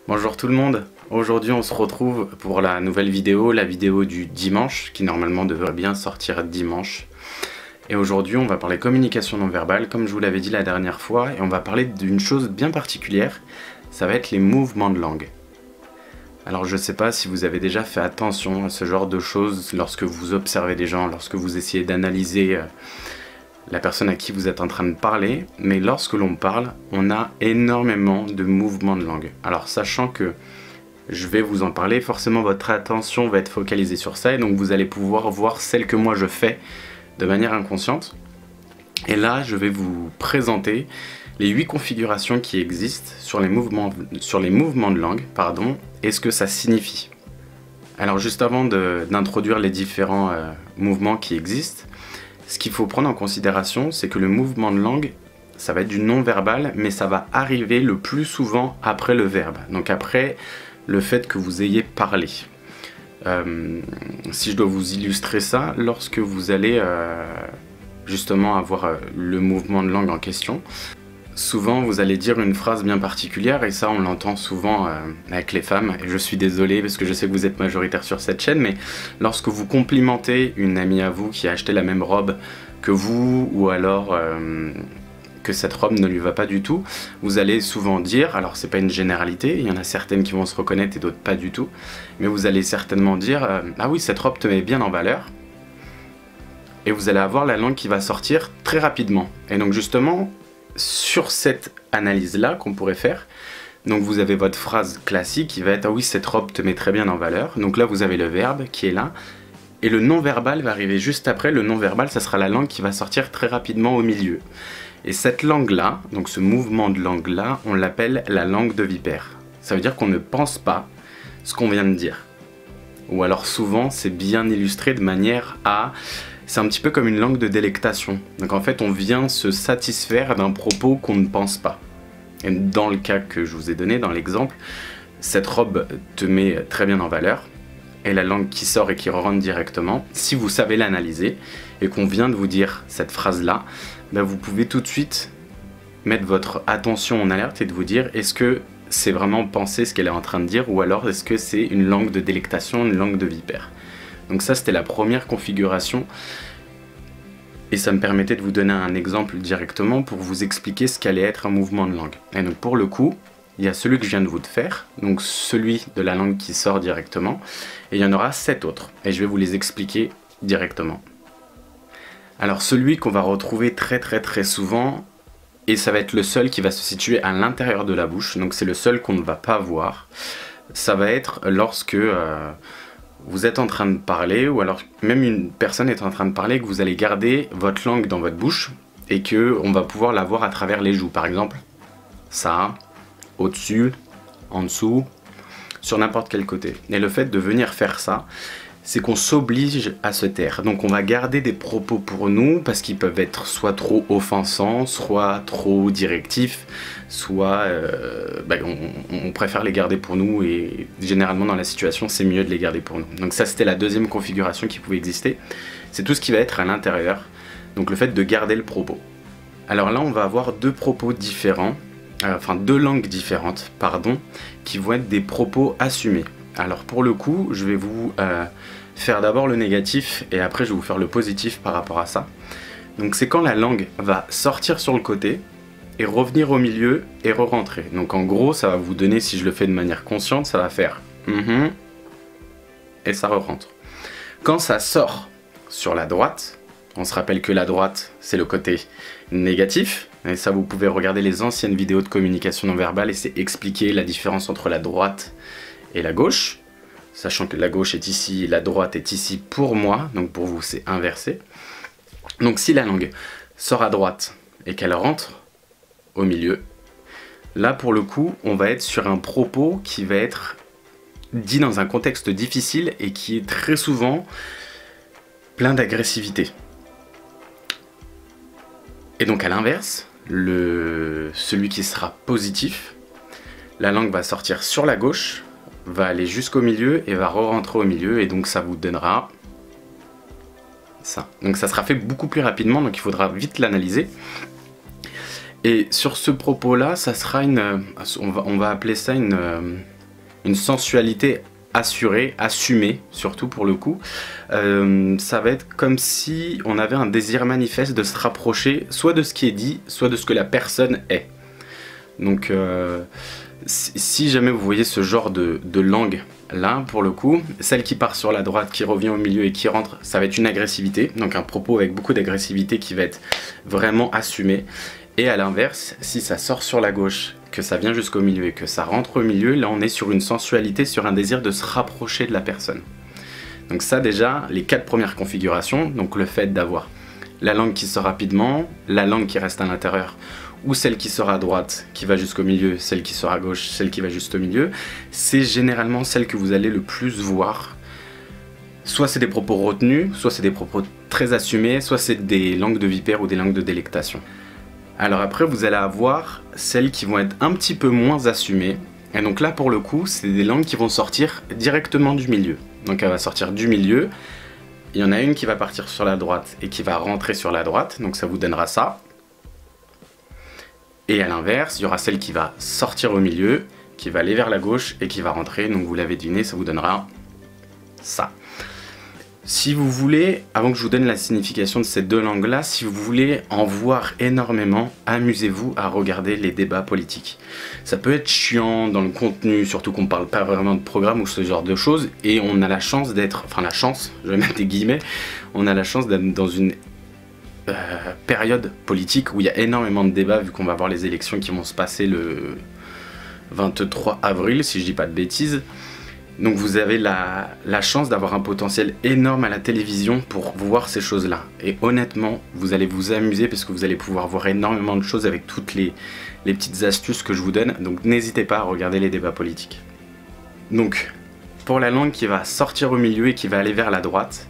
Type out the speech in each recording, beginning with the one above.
Bonjour tout le monde, aujourd'hui on se retrouve pour la nouvelle vidéo, la vidéo du dimanche, qui normalement devrait bien sortir dimanche. Et aujourd'hui on va parler communication non verbale, comme je vous l'avais dit la dernière fois, et on va parler d'une chose bien particulière, ça va être les mouvements de langue. Alors je sais pas si vous avez déjà fait attention à ce genre de choses lorsque vous observez des gens, lorsque vous essayez d'analyser la personne à qui vous êtes en train de parler, mais lorsque l'on parle, on a énormément de mouvements de langue. Alors sachant que je vais vous en parler, forcément votre attention va être focalisée sur ça, et donc vous allez pouvoir voir celle que moi je fais de manière inconsciente. Et là, je vais vous présenter les 8 configurations qui existent sur les mouvements de langue, et ce que ça signifie. Alors juste avant d'introduire les différents mouvements qui existent, ce qu'il faut prendre en considération, c'est que le mouvement de langue, ça va être du non-verbal, mais ça va arriver le plus souvent après le verbe, donc après le fait que vous ayez parlé. Si je dois vous illustrer ça, lorsque vous allez justement avoir le mouvement de langue en question, souvent vous allez dire une phrase bien particulière, et ça on l'entend souvent avec les femmes, et je suis désolé parce que je sais que vous êtes majoritaire sur cette chaîne, mais lorsque vous complimentez une amie à vous qui a acheté la même robe que vous, ou alors que cette robe ne lui va pas du tout, vous allez souvent dire, alors c'est pas une généralité, il y en a certaines qui vont se reconnaître et d'autres pas du tout, mais vous allez certainement dire ah oui, cette robe te met bien en valeur, et vous allez avoir la langue qui va sortir très rapidement. Et donc justement, sur cette analyse-là qu'on pourrait faire, donc vous avez votre phrase classique qui va être « Ah oui, cette robe te met très bien en valeur ». Donc là, vous avez le verbe qui est là, et le non-verbal va arriver juste après. Le non-verbal, ça sera la langue qui va sortir très rapidement au milieu. Et cette langue-là, donc ce mouvement de langue-là, on l'appelle la langue de vipère. Ça veut dire qu'on ne pense pas ce qu'on vient de dire. Ou alors souvent, c'est bien illustré de manière à... C'est un petit peu comme une langue de délectation. Donc en fait, on vient se satisfaire d'un propos qu'on ne pense pas. Et dans le cas que je vous ai donné, dans l'exemple, cette robe te met très bien en valeur. Et la langue qui sort et qui rentre directement, si vous savez l'analyser, et qu'on vient de vous dire cette phrase-là, ben vous pouvez tout de suite mettre votre attention en alerte et de vous dire, est-ce que c'est vraiment penser ce qu'elle est en train de dire, ou alors est-ce que c'est une langue de délectation, une langue de vipère. Donc ça, c'était la première configuration, et ça me permettait de vous donner un exemple directement pour vous expliquer ce qu'allait être un mouvement de langue. Et donc pour le coup, il y a celui que je viens de vous faire, donc celui de la langue qui sort directement, et il y en aura 7 autres, et je vais vous les expliquer directement. Alors celui qu'on va retrouver très souvent, et ça va être le seul qui va se situer à l'intérieur de la bouche, donc c'est le seul qu'on ne va pas voir, ça va être lorsque... vous êtes en train de parler, ou alors même une personne est en train de parler, que vous allez garder votre langue dans votre bouche et qu'on va pouvoir la voir à travers les joues. Par exemple, ça, au-dessus, en dessous, sur n'importe quel côté. Et le fait de venir faire ça, c'est qu'on s'oblige à se taire. Donc on va garder des propos pour nous parce qu'ils peuvent être soit trop offensants, soit trop directifs, soit on préfère les garder pour nous, et généralement dans la situation c'est mieux de les garder pour nous. Donc ça, c'était la deuxième configuration qui pouvait exister. C'est tout ce qui va être à l'intérieur, donc le fait de garder le propos. Alors là on va avoir deux propos différents, deux langues différentes, qui vont être des propos assumés. Alors pour le coup, je vais vous faire d'abord le négatif et après je vais vous faire le positif par rapport à ça. Donc c'est quand la langue va sortir sur le côté et revenir au milieu et re-rentrer. Donc en gros, ça va vous donner, si je le fais de manière consciente, ça va faire et ça re-rentre. Quand ça sort sur la droite, on se rappelle que la droite, c'est le côté négatif. Et ça, vous pouvez regarder les anciennes vidéos de communication non verbale et c'est expliquer la différence entre la droite et la gauche, sachant que la gauche est ici, la droite est ici pour moi, donc pour vous c'est inversé. Donc si la langue sort à droite et qu'elle rentre au milieu, là pour le coup on va être sur un propos qui va être dit dans un contexte difficile et qui est très souvent plein d'agressivité. Et donc à l'inverse, celui qui sera positif, la langue va sortir sur la gauche, va aller jusqu'au milieu et va re-rentrer au milieu, et donc ça vous donnera ça. Donc ça sera fait beaucoup plus rapidement, donc il faudra vite l'analyser. Et sur ce propos-là, ça sera on va appeler ça une sensualité assurée, assumée, surtout pour le coup. Ça va être comme si on avait un désir manifeste de se rapprocher soit de ce qui est dit, soit de ce que la personne est. Donc si jamais vous voyez ce genre de langue là, pour le coup, celle qui part sur la droite, qui revient au milieu et qui rentre, ça va être une agressivité, donc un propos avec beaucoup d'agressivité qui va être vraiment assumé. Et à l'inverse, si ça sort sur la gauche, que ça vient jusqu'au milieu et que ça rentre au milieu, là on est sur une sensualité, sur un désir de se rapprocher de la personne. Donc ça déjà, les 4 premières configurations, donc le fait d'avoir la langue qui sort rapidement, la langue qui reste à l'intérieur, ou celle qui sort à droite, qui va jusqu'au milieu, celle qui sort à gauche, celle qui va juste au milieu, c'est généralement celle que vous allez le plus voir. Soit c'est des propos retenus, soit c'est des propos très assumés, soit c'est des langues de vipère ou des langues de délectation. Alors après, vous allez avoir celles qui vont être un petit peu moins assumées, et donc là pour le coup, c'est des langues qui vont sortir directement du milieu. Donc elle va sortir du milieu, il y en a une qui va partir sur la droite et qui va rentrer sur la droite, donc ça vous donnera ça. Et à l'inverse, il y aura celle qui va sortir au milieu, qui va aller vers la gauche et qui va rentrer. Donc vous l'avez deviné, ça vous donnera ça. Si vous voulez, avant que je vous donne la signification de ces 2 langues-là, si vous voulez en voir énormément, amusez-vous à regarder les débats politiques. Ça peut être chiant dans le contenu, surtout qu'on ne parle pas vraiment de programme ou ce genre de choses, et on a la chance d'être, enfin la chance, je vais mettre des guillemets, on a la chance d'être dans une période politique où il y a énormément de débats, vu qu'on va avoir les élections qui vont se passer le 23 avril, si je dis pas de bêtises. Donc vous avez la chance d'avoir un potentiel énorme à la télévision pour voir ces choses-là. Et honnêtement, vous allez vous amuser parce que vous allez pouvoir voir énormément de choses avec toutes les petites astuces que je vous donne. Donc n'hésitez pas à regarder les débats politiques. Donc, pour la langue qui va sortir au milieu et qui va aller vers la droite,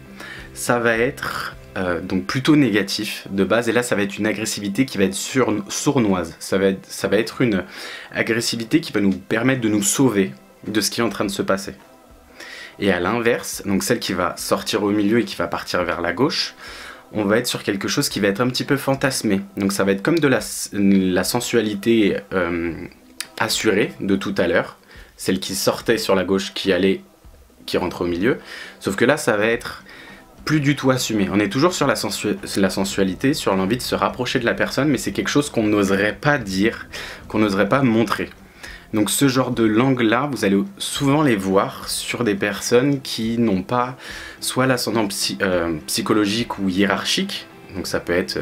ça va être donc plutôt négatif de base, et là ça va être une agressivité qui va être sournoise. Ça va être une agressivité qui va nous permettre de nous sauver de ce qui est en train de se passer. Et à l'inverse, donc celle qui va sortir au milieu et qui va partir vers la gauche, on va être sur quelque chose qui va être un petit peu fantasmé. Donc ça va être comme de la sensualité assurée de tout à l'heure, celle qui sortait sur la gauche qui rentre au milieu, sauf que là ça va être plus du tout assumé. On est toujours sur la sensualité, sur l'envie de se rapprocher de la personne, mais c'est quelque chose qu'on n'oserait pas dire, qu'on n'oserait pas montrer. Donc ce genre de langue-là, vous allez souvent les voir sur des personnes qui n'ont pas soit l'ascendant psychologique ou hiérarchique, donc ça peut être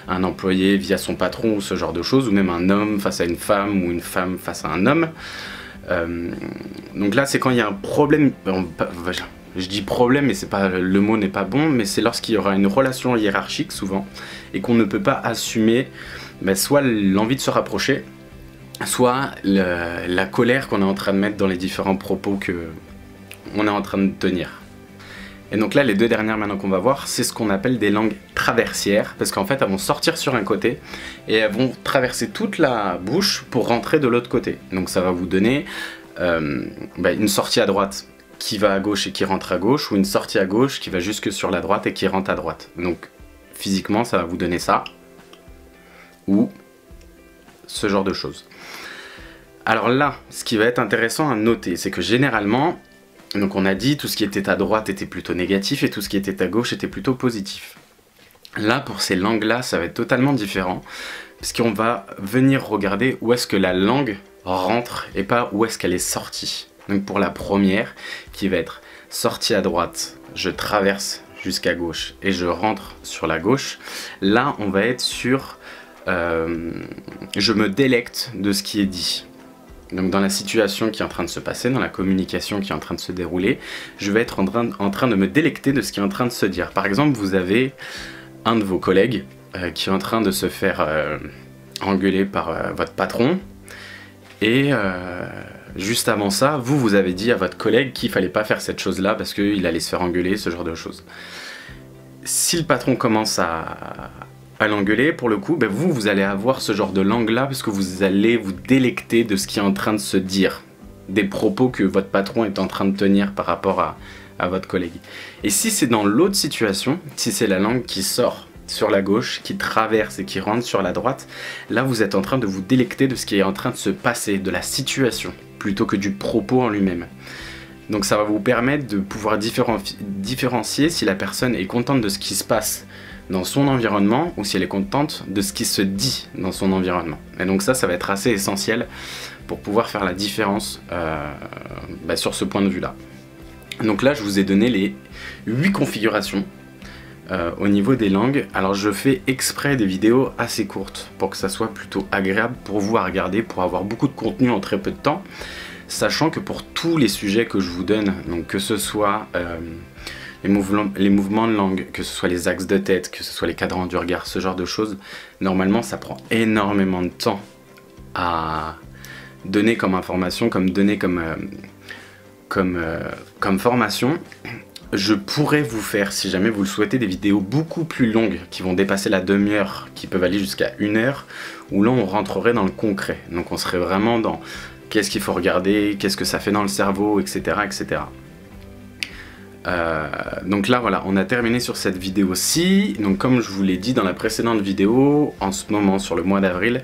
un employé via son patron ou ce genre de choses, ou même un homme face à une femme ou une femme face à un homme. Donc là c'est quand il y a un problème, je dis problème, mais le mot n'est pas bon, mais c'est lorsqu'il y aura une relation hiérarchique souvent, et qu'on ne peut pas assumer soit l'envie de se rapprocher, soit la colère qu'on est en train de mettre dans les différents propos qu'on est en train de tenir. Et donc là, les 2 dernières maintenant qu'on va voir, c'est ce qu'on appelle des langues traversières, parce qu'en fait elles vont sortir sur un côté et elles vont traverser toute la bouche pour rentrer de l'autre côté. Donc ça va vous donner une sortie à droite qui va à gauche et qui rentre à gauche, ou une sortie à gauche qui va jusque sur la droite et qui rentre à droite. Donc physiquement ça va vous donner ça, ou ce genre de choses. Alors là, ce qui va être intéressant à noter, c'est que généralement, donc on a dit tout ce qui était à droite était plutôt négatif et tout ce qui était à gauche était plutôt positif. Là, pour ces langues-là, ça va être totalement différent, parce qu'on va venir regarder où est-ce que la langue rentre et pas où est-ce qu'elle est sortie. Donc pour la première, qui va être sortie à droite, je traverse jusqu'à gauche et je rentre sur la gauche, là on va être sur je me délecte de ce qui est dit. Donc dans la situation qui est en train de se passer, dans la communication qui est en train de se dérouler, je vais être en train de me délecter de ce qui est en train de se dire. Par exemple, vous avez un de vos collègues qui est en train de se faire engueuler par votre patron, et juste avant ça, vous avez dit à votre collègue qu'il fallait pas faire cette chose-là parce qu'il allait se faire engueuler, ce genre de choses. Si le patron commence à l'engueuler, pour le coup, vous allez avoir ce genre de langue-là parce que vous allez vous délecter de ce qui est en train de se dire, des propos que votre patron est en train de tenir par rapport à votre collègue. Et si c'est dans l'autre situation, si c'est la langue qui sort sur la gauche, qui traverse et qui rentre sur la droite, là vous êtes en train de vous délecter de ce qui est en train de se passer, de la situation. plutôt que du propos en lui-même. Donc ça va vous permettre de pouvoir différencier si la personne est contente de ce qui se passe dans son environnement ou si elle est contente de ce qui se dit dans son environnement. Et donc ça va être assez essentiel pour pouvoir faire la différence sur ce point de vue-là. Donc là, je vous ai donné les 8 configurations au niveau des langues. Alors je fais exprès des vidéos assez courtes pour que ça soit plutôt agréable pour vous à regarder, pour avoir beaucoup de contenu en très peu de temps, sachant que pour tous les sujets que je vous donne, donc que ce soit les mouvements de langue, que ce soit les axes de tête, que ce soit les cadrans du regard, ce genre de choses, normalement ça prend énormément de temps à donner comme information, comme formation. Je pourrais vous faire, si jamais vous le souhaitez, des vidéos beaucoup plus longues qui vont dépasser la demi-heure, qui peuvent aller jusqu'à 1 heure, où là on rentrerait dans le concret. Donc on serait vraiment dans qu'est-ce qu'il faut regarder, qu'est-ce que ça fait dans le cerveau, etc. etc. Donc là voilà, on a terminé sur cette vidéo-ci. Donc comme je vous l'ai dit dans la précédente vidéo, en ce moment sur le mois d'avril,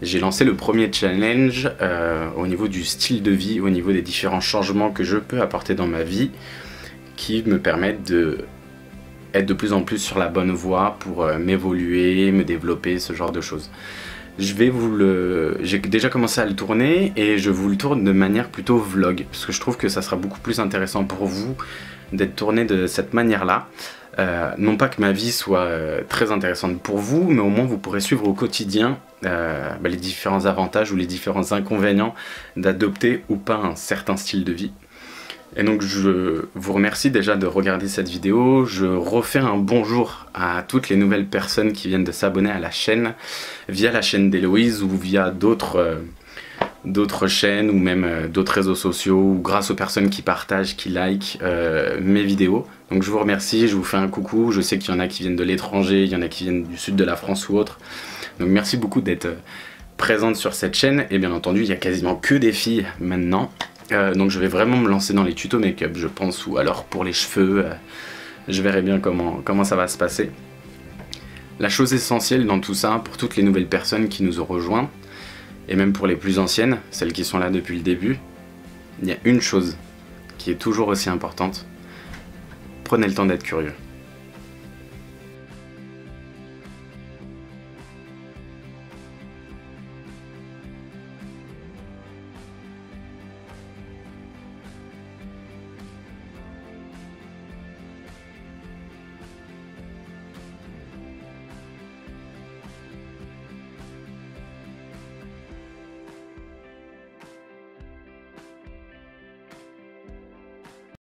j'ai lancé le premier challenge au niveau du style de vie, au niveau des différents changements que je peux apporter dans ma vie, qui me permettent d'être de plus en plus sur la bonne voie pour m'évoluer, me développer, ce genre de choses. J'ai déjà commencé à le tourner et je vous le tourne de manière plutôt vlog, parce que je trouve que ça sera beaucoup plus intéressant pour vous d'être tourné de cette manière-là. Non pas que ma vie soit très intéressante pour vous, mais au moins vous pourrez suivre au quotidien les différents avantages ou les différents inconvénients d'adopter ou pas un certain style de vie. Et donc je vous remercie déjà de regarder cette vidéo. Je refais un bonjour à toutes les nouvelles personnes qui viennent de s'abonner à la chaîne via la chaîne d'Héloïse ou via d'autres chaînes ou même d'autres réseaux sociaux, ou grâce aux personnes qui partagent, qui likent mes vidéos. Donc je vous remercie, je vous fais un coucou. Je sais qu'il y en a qui viennent de l'étranger, il y en a qui viennent du sud de la France ou autre. Donc merci beaucoup d'être présente sur cette chaîne. Et bien entendu, il n'y a quasiment que des filles maintenant. Donc je vais vraiment me lancer dans les tutos make-up, je pense, ou alors pour les cheveux, je verrai bien comment ça va se passer. La chose essentielle dans tout ça, pour toutes les nouvelles personnes qui nous ont rejoints, et même pour les plus anciennes, celles qui sont là depuis le début, il y a une chose qui est toujours aussi importante: prenez le temps d'être curieux.